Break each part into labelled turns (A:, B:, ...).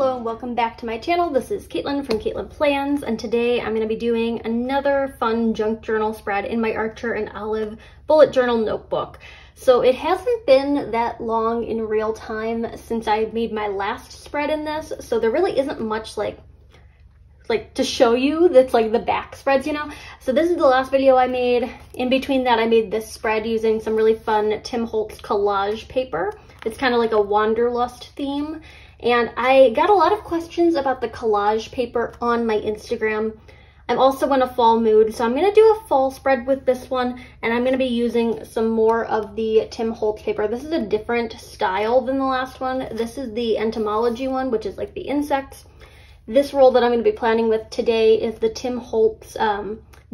A: Hello and welcome back to my channel. This is Caitlin from Caitlin Plans, and today I'm going to be doing another fun junk journal spread in my Archer and Olive bullet journal notebook. So it hasn't been that long in real time since I made my last spread in this, so there really isn't much like to show you that's like the back spreads, you know? So this is the last video I made. In between that, I made this spread using some really fun Tim Holtz collage paper. It's kind of like a wanderlust theme. And I got a lot of questions about the collage paper on my Instagram. I'm also in a fall mood, so I'm going to do a fall spread with this one, and I'm going to be using some more of the Tim Holtz paper. This is a different style than the last one. This is the entomology one, which is like the insects. This roll that I'm going to be planning with today is the Tim Holtz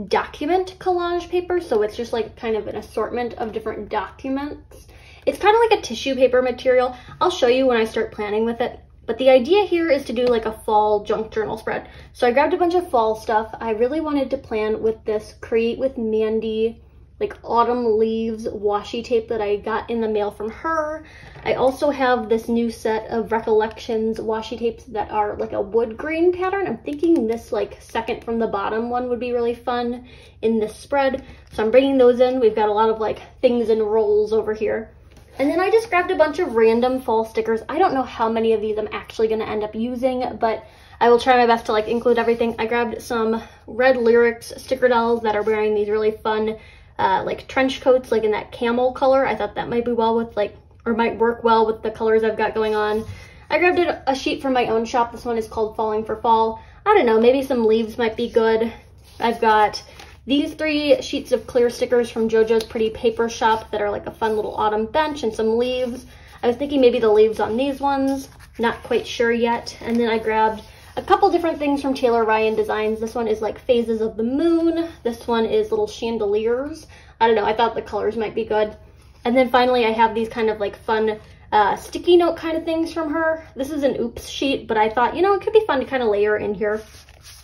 A: document collage paper, so it's just like kind of an assortment of different documents. It's kind of like a tissue paper material. I'll show you when I start planning with it. But the idea here is to do like a fall junk journal spread. So I grabbed a bunch of fall stuff. I really wanted to plan with this Create with Mandy like autumn leaves washi tape that I got in the mail from her. I also have this new set of Recollections washi tapes that are like a wood grain pattern. I'm thinking this like second from the bottom one would be really fun in this spread. So I'm bringing those in. We've got a lot of like things in rolls over here. And then I just grabbed a bunch of random fall stickers. I don't know how many of these I'm actually going to end up using, but I will try my best to like include everything. I grabbed some Red Lyrics sticker dolls that are wearing these really fun like trench coats, like in that camel color. I thought that might be well with like, or might work well with the colors I've got going on. I grabbed a sheet from my own shop. This one is called Falling for Fall. I don't know, maybe some leaves might be good. I've got these 3 sheets of clear stickers from JoJo's Pretty Paper Shop that are like a fun little autumn bench, and some leaves. I was thinking maybe the leaves on these ones, not quite sure yet. And then I grabbed a couple different things from Taylor Ryan Designs. This one is like Phases of the Moon. This one is little chandeliers. I don't know, I thought the colors might be good. And then finally I have these kind of like fun sticky note kind of things from her. This is an oops sheet, but I thought, you know, it could be fun to kind of layer in here.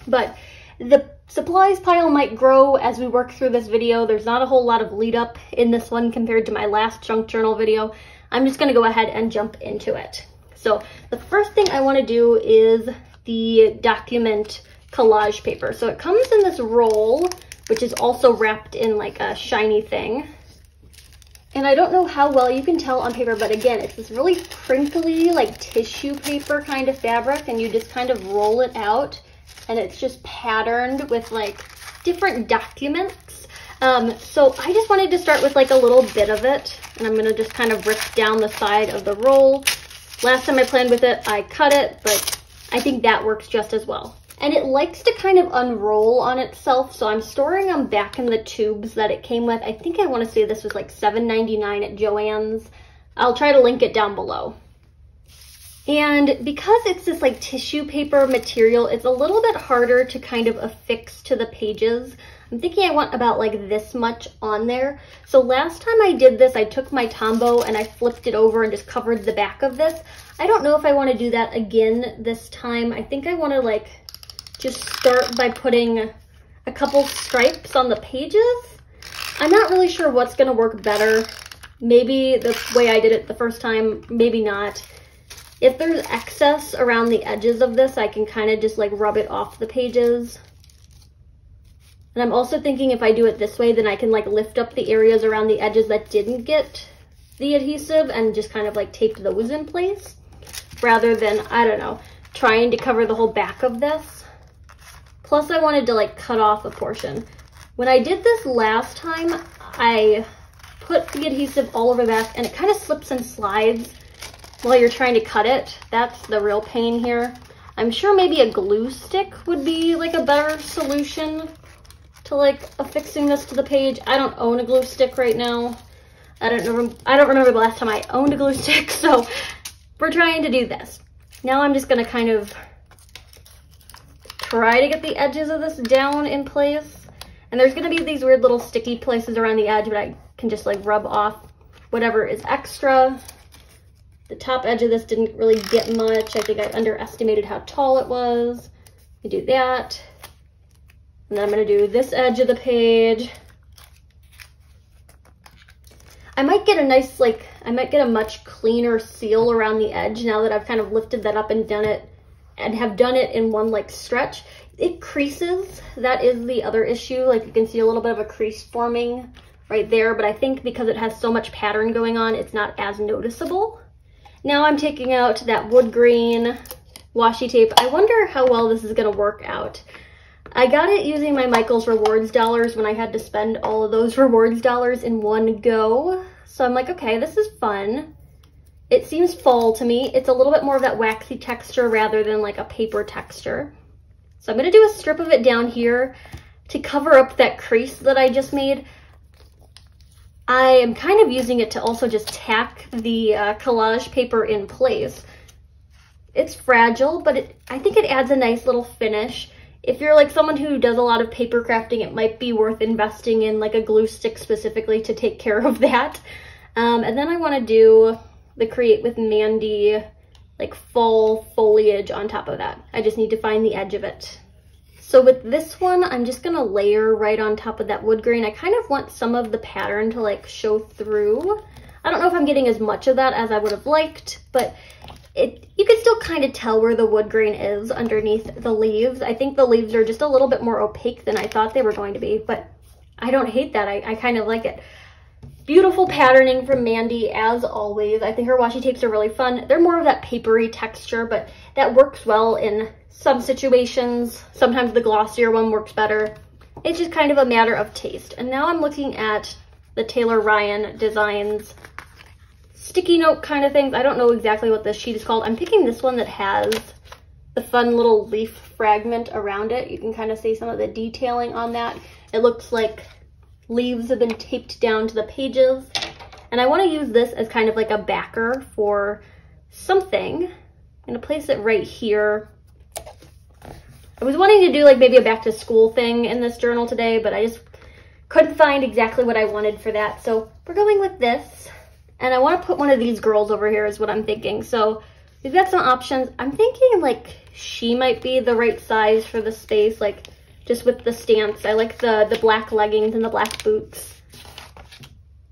A: But the supplies pile might grow as we work through this video. There's not a whole lot of lead up in this one compared to my last junk journal video. I'm just gonna go ahead and jump into it. So the first thing I wanna do is the document collage paper. So it comes in this roll, which is also wrapped in like a shiny thing. And I don't know how well you can tell on paper, but again, it's this really crinkly, like tissue paper kind of fabric, and you just kind of roll it out, and it's just patterned with like different documents. So I just wanted to start with like a little bit of it, and I'm gonna just kind of rip down the side of the roll. Last time I planned with it, I cut it, but I think that works just as well. And it likes to kind of unroll on itself, so I'm storing them back in the tubes that it came with. I think I want to say this was like $7.99 at Joann's. I'll try to link it down below. And because it's this like tissue paper material, it's a little bit harder to kind of affix to the pages. I'm thinking I want about like this much on there. So last time I did this, I took my Tombow and I flipped it over and just covered the back of this. I don't know if I want to do that again this time. I think I want to like just start by putting a couple stripes on the pages. I'm not really sure what's going to work better. Maybe the way I did it the first time, maybe not. If there's excess around the edges of this, I can kind of just like rub it off the pages. And I'm also thinking if I do it this way, then I can like lift up the areas around the edges that didn't get the adhesive and just kind of like tape those in place, rather than, I don't know, trying to cover the whole back of this. Plus I wanted to like cut off a portion. When I did this last time, I put the adhesive all over the back and it kind of slips and slides while you're trying to cut it. That's the real pain here. I'm sure maybe a glue stick would be like a better solution to like affixing this to the page. I don't own a glue stick right now. I don't remember the last time I owned a glue stick, so we're trying to do this. Now I'm just gonna kind of try to get the edges of this down in place. And there's gonna be these weird little sticky places around the edge, but I can just like rub off whatever is extra. The top edge of this didn't really get much. I think I underestimated how tall it was. I do that. And then I'm gonna do this edge of the page. I might get a nice, like, I might get a much cleaner seal around the edge now that I've kind of lifted that up and done it and have done it in one like stretch, it creases. That is the other issue. Like you can see a little bit of a crease forming right there, but I think because it has so much pattern going on, it's not as noticeable. Now I'm taking out that wood grain washi tape. I wonder how well this is gonna work out. I got it using my Michaels Rewards dollars when I had to spend all of those rewards dollars in one go. So I'm like, okay, this is fun. It seems fall to me. It's a little bit more of that waxy texture rather than like a paper texture. So I'm gonna do a strip of it down here to cover up that crease that I just made. I am kind of using it to also just tack the collage paper in place. It's fragile, but I think it adds a nice little finish. If you're like someone who does a lot of paper crafting, it might be worth investing in like a glue stick specifically to take care of that. And then I want to do the Create with Mandy like fall foliage on top of that. I just need to find the edge of it. So with this one, I'm just gonna layer right on top of that wood grain. I kind of want some of the pattern to like show through. I don't know if I'm getting as much of that as I would have liked, but you can still kind of tell where the wood grain is underneath the leaves. I think the leaves are just a little bit more opaque than I thought they were going to be, but I don't hate that. I kind of like it. Beautiful patterning from Mandy, as always. I think her washi tapes are really fun. They're more of that papery texture, but that works well in some situations. Sometimes the glossier one works better. It's just kind of a matter of taste. And now I'm looking at the Taylor Ryan Designs sticky note kind of things. I don't know exactly what this sheet is called. I'm picking this one that has the fun little leaf fragment around it. You can kind of see some of the detailing on that. It looks like leaves have been taped down to the pages. And I want to use this as kind of like a backer for something. I'm going to place it right here. I was wanting to do like maybe a back to school thing in this journal today, but I just couldn't find exactly what I wanted for that. So we're going with this. And I want to put one of these girls over here is what I'm thinking. So we've got some options. I'm thinking like she might be the right size for the space, like just with the stance. I like the black leggings and the black boots.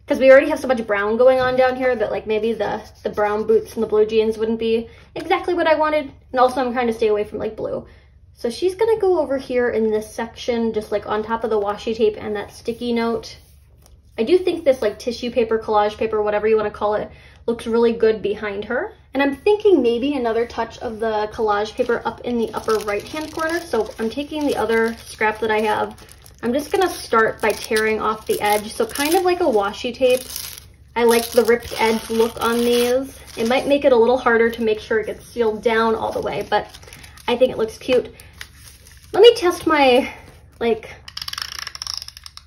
A: Because we already have so much brown going on down here that like maybe the brown boots and the blue jeans wouldn't be exactly what I wanted. And also I'm trying to stay away from like blue. So she's going to go over here in this section, just like on top of the washi tape and that sticky note. I do think this like tissue paper, collage paper, whatever you want to call it, looks really good behind her. And I'm thinking maybe another touch of the collage paper up in the upper right-hand corner. So I'm taking the other scrap that I have. I'm just going to start by tearing off the edge. So kind of like a washi tape. I like the ripped edge look on these. It might make it a little harder to make sure it gets sealed down all the way, but I think it looks cute. Let me test my like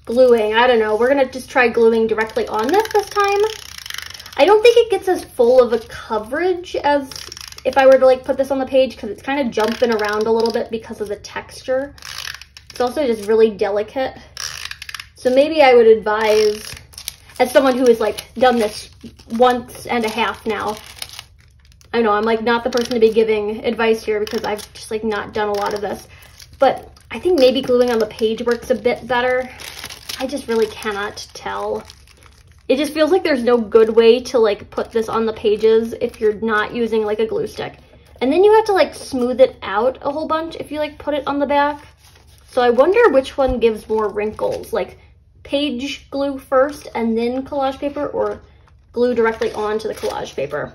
A: gluing. I don't know. We're going to just try gluing directly on this time. I don't think it gets as full of a coverage as if I were to like put this on the page because it's kind of jumping around a little bit because of the texture. It's also just really delicate. So maybe I would advise, as someone who has like done this once and a half now, I know I'm like not the person to be giving advice here because I've just like not done a lot of this, but I think maybe gluing on the page works a bit better. I just really cannot tell. It just feels like there's no good way to like put this on the pages if you're not using like a glue stick. And then you have to like smooth it out a whole bunch if you like put it on the back. So I wonder which one gives more wrinkles, like page glue first and then collage paper, or glue directly onto the collage paper.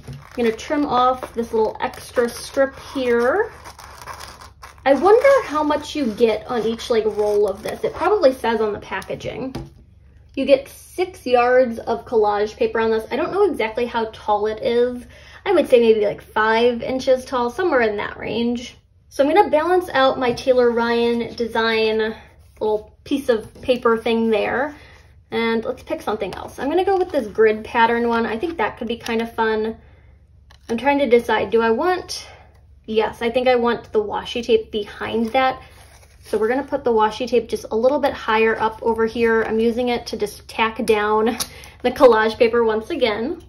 A: I'm gonna trim off this little extra strip here. I wonder how much you get on each like roll of this. It probably says on the packaging. You get 6 yards of collage paper on this. I don't know exactly how tall it is. I would say maybe like 5 inches tall, somewhere in that range. So I'm gonna balance out my Taylor Ryan design little piece of paper thing there. And let's pick something else. I'm gonna go with this grid pattern one. I think that could be kind of fun. I'm trying to decide, do I want, yes, I think I want the washi tape behind that. So we're gonna put the washi tape just a little bit higher up over here. I'm using it to just tack down the collage paper once again.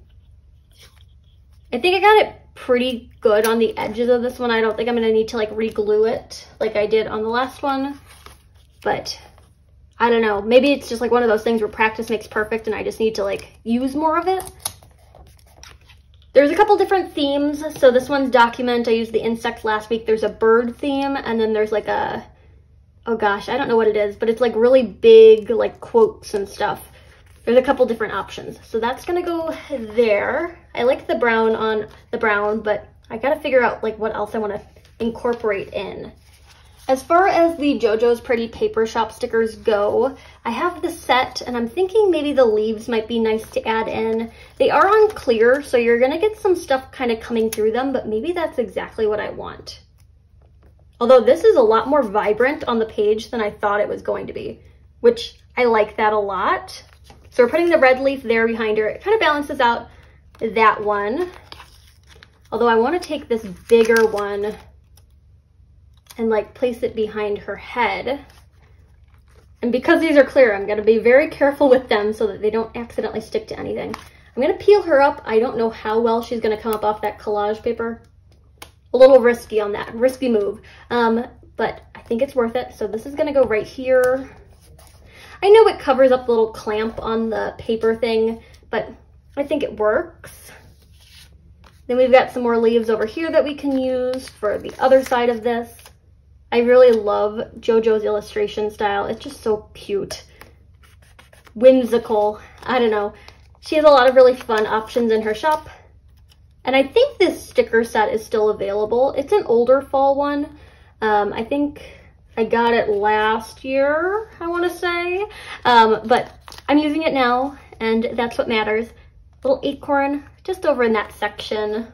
A: I think I got it pretty good on the edges of this one. I don't think I'm gonna need to like re-glue it like I did on the last one, but I don't know. Maybe it's just like one of those things where practice makes perfect and I just need to like use more of it. There's a couple different themes. So this one's document. I used the insect last week. There's a bird theme, and then there's like a, oh gosh, I don't know what it is, but it's like really big, like quotes and stuff. There's a couple different options. So that's gonna go there. I like the brown on the brown, but I gotta figure out like what else I wanna incorporate in. As far as the JoJo's Pretty Paper Shop stickers go, I have the set, and I'm thinking maybe the leaves might be nice to add in. They are on clear, so you're gonna get some stuff kind of coming through them, but maybe that's exactly what I want. Although this is a lot more vibrant on the page than I thought it was going to be, which I like that a lot. So we're putting the red leaf there behind her. It kind of balances out that one. Although I want to take this bigger one and like place it behind her head. And because these are clear, I'm gonna be very careful with them so that they don't accidentally stick to anything. I'm gonna peel her up. I don't know how well she's gonna come up off that collage paper. A little risky on that, risky move. But I think it's worth it. So this is gonna go right here. I know it covers up the little clamp on the paper thing, but I think it works. Then we've got some more leaves over here that we can use for the other side of this. I really love JoJo's illustration style. It's just so cute. Whimsical. I don't know. She has a lot of really fun options in her shop. And I think this sticker set is still available. It's an older fall one. I think I got it last year, I want to say. But I'm using it now, and that's what matters. Little acorn just over in that section.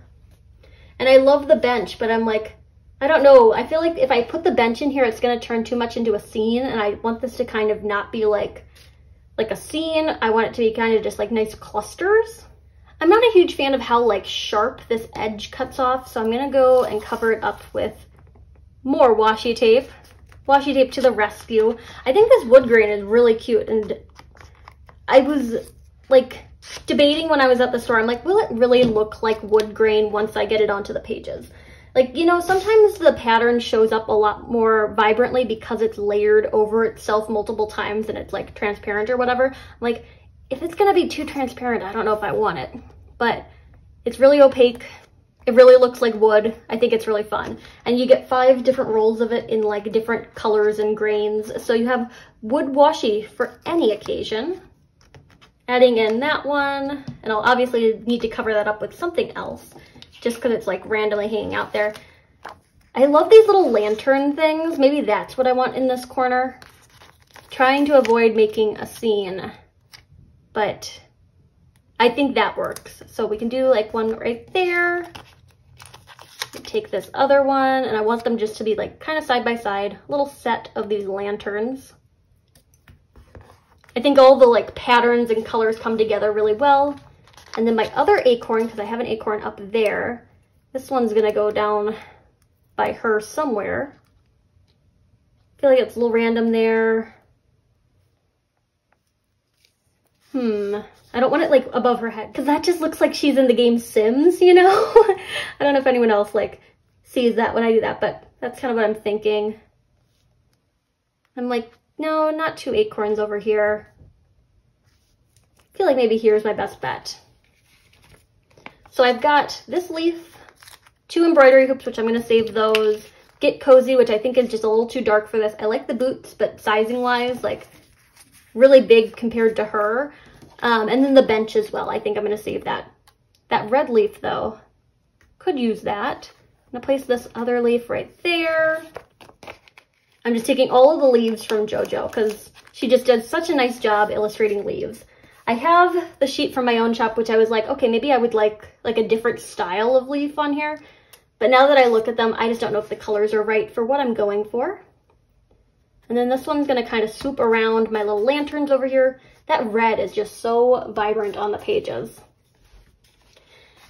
A: And I love the bench, but I'm like, I don't know. I feel like if I put the bench in here, it's going to turn too much into a scene, and I want this to kind of not be like a scene. I want it to be kind of just like nice clusters. I'm not a huge fan of how like sharp this edge cuts off, so I'm going to go and cover it up with more washi tape. Washi tape to the rescue. I think this wood grain is really cute, and I was like debating when I was at the store, I'm like, will it really look like wood grain once I get it onto the pages? Like, you know, sometimes the pattern shows up a lot more vibrantly because it's layered over itself multiple times and it's like transparent or whatever. I'm like, if it's gonna be too transparent, I don't know if I want it. But it's really opaque. It really looks like wood. I think it's really fun. And you get 5 different rolls of it in like different colors and grains. So you have wood washi for any occasion. Adding in that one, and I'll obviously need to cover that up with something else, just because it's like randomly hanging out there. I love these little lantern things. Maybe that's what I want in this corner. Trying to avoid making a scene, but I think that works. So we can do like one right there. Take this other one, and I want them just to be like kind of side by side, little set of these lanterns. I think all the like patterns and colors come together really well. And then my other acorn, because I have an acorn up there, this one's gonna go down by her somewhere. I feel like it's a little random there. I don't want it like above her head, because that just looks like she's in the game Sims, you know? I don't know if anyone else like sees that when I do that, but that's kind of what I'm thinking. I'm like, no, not 2 acorns over here. I feel like maybe here's my best bet. So I've got this leaf, 2 embroidery hoops, which I'm going to save those. Get Cozy, which I think is just a little too dark for this. I like the boots, but sizing wise, like really big compared to her. And then the bench as well. I think I'm going to save that. That red leaf though, could use that. I'm going to place this other leaf right there. I'm just taking all of the leaves from JoJo because she just does such a nice job illustrating leaves. I have the sheet from my own shop, which I was like, okay, maybe I would like a different style of leaf on here. But now that I look at them, I just don't know if the colors are right for what I'm going for. And then this one's going to kind of swoop around my little lanterns over here. That red is just so vibrant on the pages.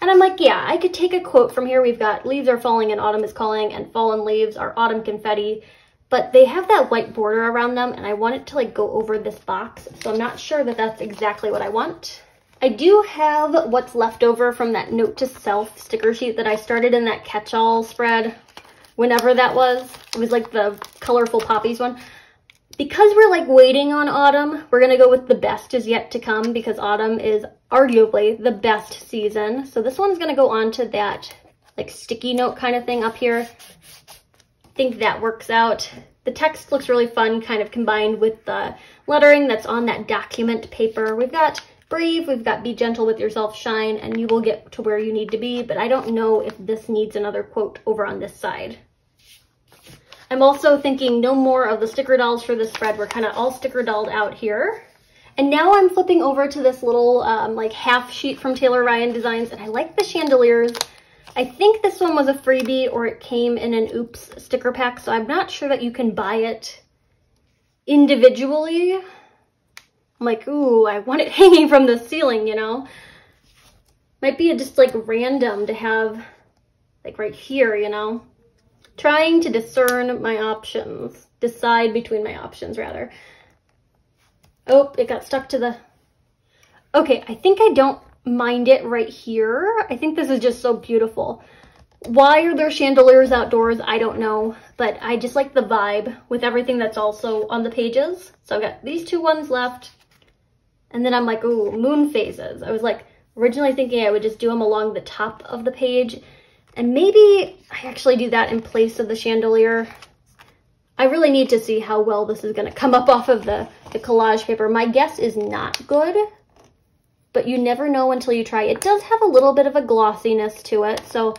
A: And I'm like, yeah, I could take a quote from here. We've got leaves are falling and autumn is calling, and fallen leaves are autumn confetti. But they have that white border around them, and I want it to like go over this box. So I'm not sure that that's exactly what I want. I do have what's left over from that note to self sticker sheet that I started in that catch-all spread, whenever that was. It was like the colorful poppies one. Because we're like waiting on autumn, we're gonna go with the best is yet to come because autumn is arguably the best season. So this one's gonna go on to that like sticky note kind of thing up here. I think that works out. The text looks really fun, kind of combined with the lettering that's on that document paper. We've got brave, we've got be gentle with yourself, shine, and you will get to where you need to be, but I don't know if this needs another quote over on this side. I'm also thinking no more of the sticker dolls for this spread. We're kind of all sticker dolled out here. And now I'm flipping over to this little like half sheet from Taylor Ryan Designs, and I like the chandeliers. I think this one was a freebie or it came in an Oops sticker pack, so I'm not sure that you can buy it individually. I'm like, ooh, I want it hanging from the ceiling, you know? Might be just like random to have like right here, you know? Trying to discern my options, decide between my options rather. Oh, it got stuck to the, okay, I think I don't mind it right here. I think this is just so beautiful. Why are there chandeliers outdoors? I don't know, but I just like the vibe with everything that's also on the pages. So I've got these two ones left. And then I'm like, ooh, moon phases. I was like originally thinking I would just do them along the top of the page. And maybe I actually do that in place of the chandelier. I really need to see how well this is gonna come up off of the collage paper. My guess is not good, but you never know until you try. It does have a little bit of a glossiness to it, so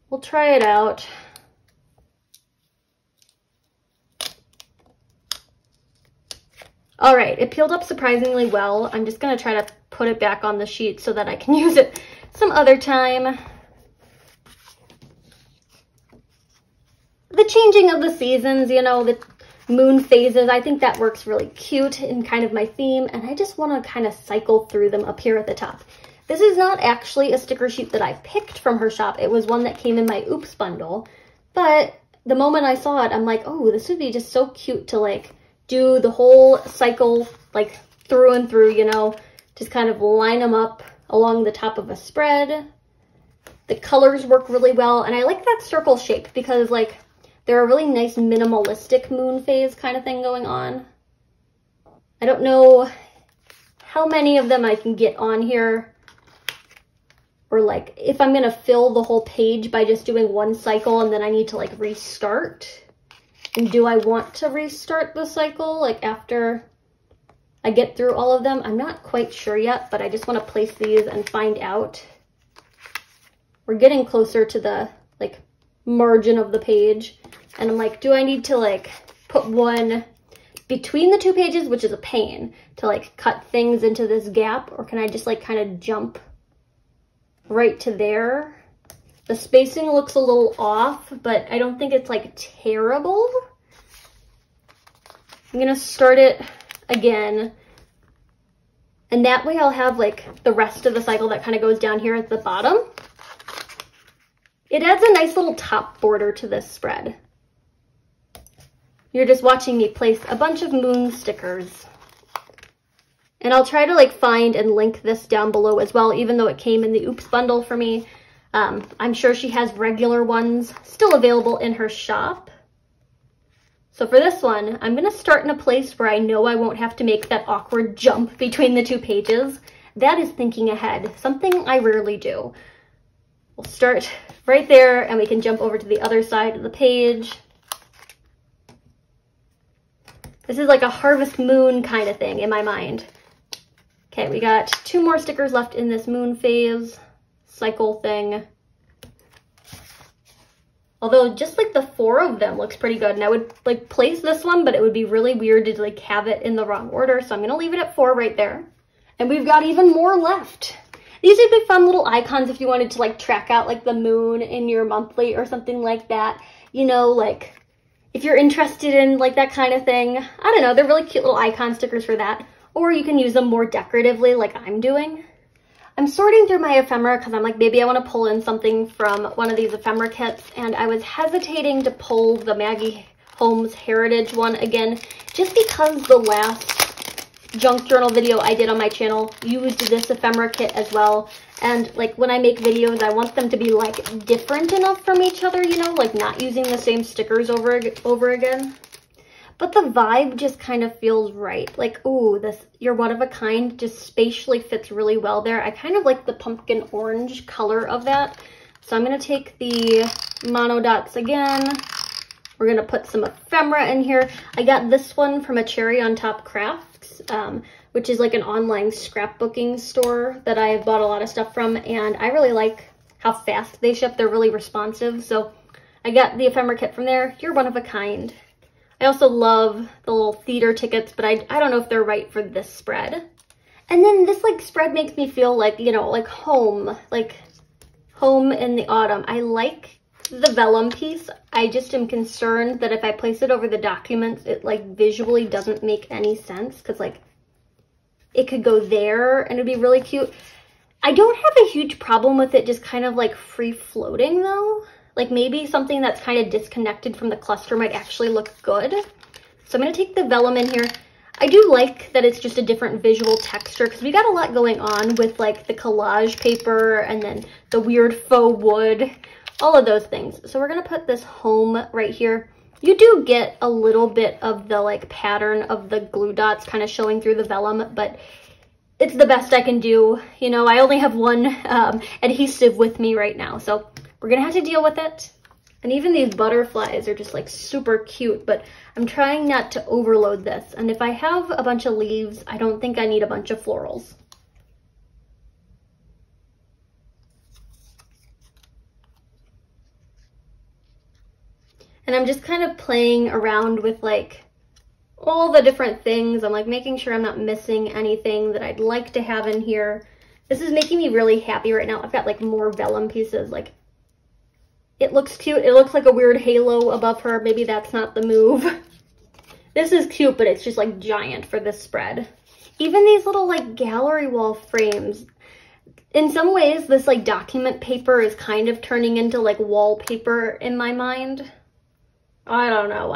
A: we'll try it out. All right, it peeled up surprisingly well. I'm just gonna try to put it back on the sheet so that I can use it some other time. The changing of the seasons, you know, the moon phases, I think that works really cute in kind of my theme, and I just want to kind of cycle through them up here at the top. This is not actually a sticker sheet that I picked from her shop. It was one that came in my Oops bundle, but the moment I saw it, I'm like, oh, this would be just so cute to like do the whole cycle like through and through, you know, just kind of line them up along the top of a spread. The colors work really well, and I like that circle shape because like they're a really nice minimalistic moon phase kind of thing going on. I don't know how many of them I can get on here, or like if I'm gonna fill the whole page by just doing one cycle and then I need to like restart. And do I want to restart the cycle like after I get through all of them? I'm not quite sure yet, but I just want to place these and find out. We're getting closer to the like margin of the page, and I'm like, do I need to like put one between the two pages, which is a pain, to like cut things into this gap, or can I just like kind of jump right to there? The spacing looks a little off, but I don't think it's like terrible. I'm gonna start it again, and that way I'll have like the rest of the cycle that kind of goes down here at the bottom. It adds a nice little top border to this spread. You're just watching me place a bunch of moon stickers. And I'll try to like find and link this down below as well, even though it came in the Oops bundle for me. I'm sure she has regular ones still available in her shop. So for this one, I'm gonna start in a place where I know I won't have to make that awkward jump between the two pages. That is thinking ahead, something I rarely do. We'll start right there and we can jump over to the other side of the page. This is like a Harvest Moon kind of thing in my mind. Okay, we got 2 more stickers left in this moon phase cycle thing. Although just like the 4 of them looks pretty good, and I would like place this one, but it would be really weird to like have it in the wrong order, so I'm gonna leave it at 4 right there. And we've got even more left. These would be fun little icons if you wanted to like track out like the moon in your monthly or something like that. You know, like if you're interested in like that kind of thing. I don't know, they're really cute little icon stickers for that. Or you can use them more decoratively like I'm doing. I'm sorting through my ephemera because I'm like, maybe I want to pull in something from one of these ephemera kits, and I was hesitating to pull the Maggie Holmes Heritage one again, just because the last junk journal video I did on my channel used this ephemera kit as well. And like when I make videos, I want them to be like different enough from each other, you know, like not using the same stickers over again. but the vibe just kind of feels right. Like, ooh, this You're One of a Kind just spatially fits really well there. I kind of like the pumpkin orange color of that. So I'm going to take the mono dots again. We're going to put some ephemera in here. I got this one from a Cherry on Top Crafts, which is like an online scrapbooking store that I've bought a lot of stuff from, and I really like how fast they ship. They're really responsive. So I got the ephemera kit from there. You're One of a Kind. I also love the little theater tickets, but I don't know if they're right for this spread. And then this like spread makes me feel like, you know, like home in the autumn. I like the vellum piece. I just am concerned that if I place it over the documents, it like visually doesn't make any sense, because like it could go there and it'd be really cute. I don't have a huge problem with it just kind of like free floating though. Like maybe something that's kind of disconnected from the cluster might actually look good. So I'm going to take the vellum in here. I do like that it's just a different visual texture, because we got a lot going on with like the collage paper and then the weird faux wood, all of those things. So we're going to put this home right here. You do get a little bit of the like pattern of the glue dots kind of showing through the vellum, but it's the best I can do. You know, I only have one adhesive with me right now, so we're going to have to deal with it. And even these butterflies are just like super cute, but I'm trying not to overload this. And if I have a bunch of leaves, I don't think I need a bunch of florals. And I'm just kind of playing around with like all the different things. I'm like making sure I'm not missing anything that I'd like to have in here. This is making me really happy right now. I've got like more vellum pieces. Like, it looks cute. It looks like a weird halo above her. Maybe that's not the move. This is cute, but it's just like giant for this spread. Even these little like gallery wall frames. In some ways, this like document paper is kind of turning into like wallpaper in my mind. I don't know.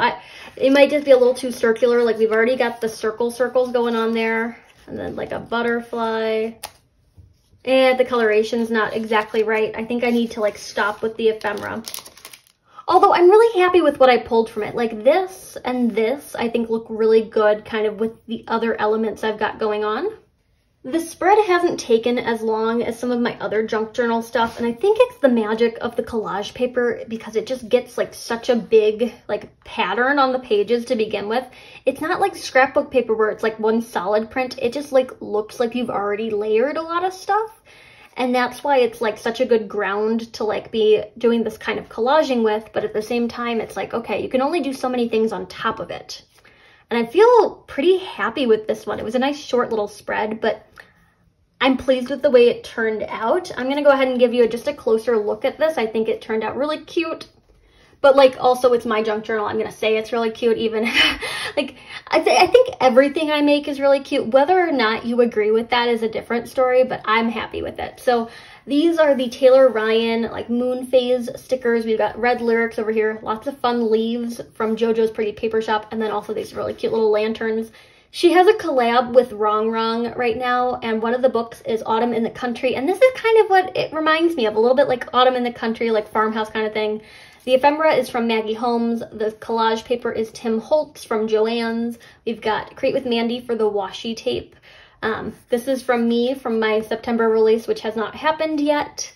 A: It might just be a little too circular. Like we've already got the circles going on there. And then like a butterfly. And the coloration's not exactly right. I think I need to like stop with the ephemera. Although I'm really happy with what I pulled from it. Like this and this I think look really good kind of with the other elements I've got going on. The spread hasn't taken as long as some of my other junk journal stuff, and I think it's the magic of the collage paper because it just gets like such a big like pattern on the pages to begin with. It's not like scrapbook paper where it's like one solid print. It just like looks like you've already layered a lot of stuff. And that's why it's like such a good ground to like be doing this kind of collaging with, but at the same time it's like, okay, you can only do so many things on top of it. And I feel pretty happy with this one. It was a nice short little spread, but I'm pleased with the way it turned out. I'm going to go ahead and give you just a closer look at this. I think it turned out really cute. But like also it's my junk journal. I'm going to say it's really cute even. Like I think everything I make is really cute. Whether or not you agree with that is a different story, but I'm happy with it. So these are the Taylor Ryan like moon phase stickers. We've got red lyrics over here. Lots of fun leaves from JoJo's Pretty Paper Shop. And then also these really cute little lanterns. She has a collab with Wrong Wrong right now, and one of the books is Autumn in the Country, and this is kind of what it reminds me of, a little bit like Autumn in the Country, like farmhouse kind of thing. The ephemera is from Maggie Holmes. The collage paper is Tim Holtz from Joann's. We've got Create with Mandy for the washi tape. This is from me from my September release, which has not happened yet.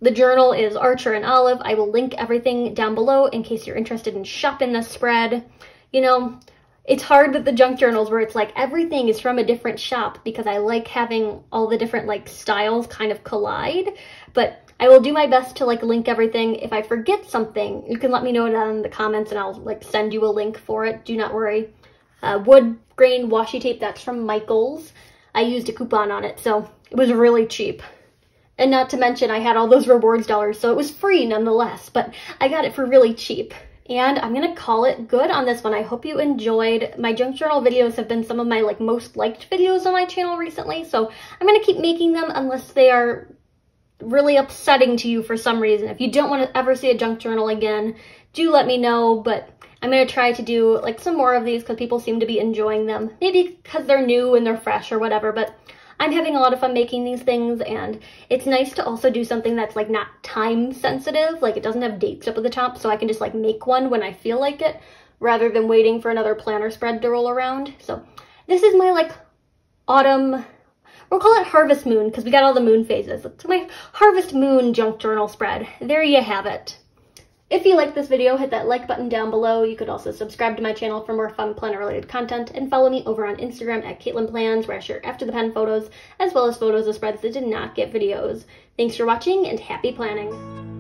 A: The journal is Archer and Olive. I will link everything down below in case you're interested in shopping this spread. You know, it's hard with the junk journals where it's like everything is from a different shop because I like having all the different like styles kind of collide, but I will do my best to like link everything. If I forget something, you can let me know down in the comments and I'll like send you a link for it. Do not worry. Wood grain washi tape, that's from Michael's. I used a coupon on it, so it was really cheap. And not to mention I had all those rewards dollars, so it was free nonetheless, but I got it for really cheap. And I'm going to call it good on this one. I hope you enjoyed. My junk journal videos have been some of my like most liked videos on my channel recently, so I'm going to keep making them unless they are really upsetting to you for some reason. If you don't want to ever see a junk journal again, do let me know, but I'm going to try to do like some more of these because people seem to be enjoying them. Maybe because they're new and they're fresh or whatever, but I'm having a lot of fun making these things, and it's nice to also do something that's like not time sensitive, like it doesn't have dates up at the top, so I can just like make one when I feel like it, rather than waiting for another planner spread to roll around. So this is my like autumn, we'll call it Harvest Moon because we got all the moon phases. It's my Harvest Moon junk journal spread. There you have it. If you like this video, hit that like button down below. You could also subscribe to my channel for more fun planner related content and follow me over on Instagram at Caitlin Plans, where I share after the pen photos as well as photos of spreads that did not get videos. Thanks for watching and happy planning.